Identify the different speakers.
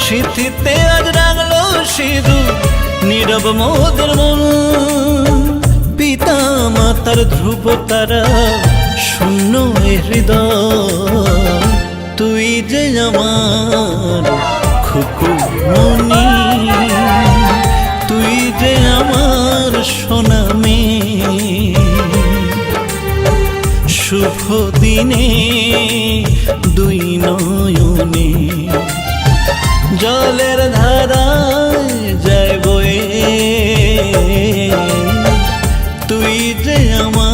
Speaker 1: সিথিতে আজ রাগলো সিঁদুর নীরব মোদের মন। পিতা মাতার ধ্রুব তারা শূন্য এ হৃদয়, তুই যে আমার খুকুমনি, তুই যে আমার সোনা মেয়ে। শুভ দিনে দুই নয়নে জলের ধারায় যায় বয়ে, তুই যে আমার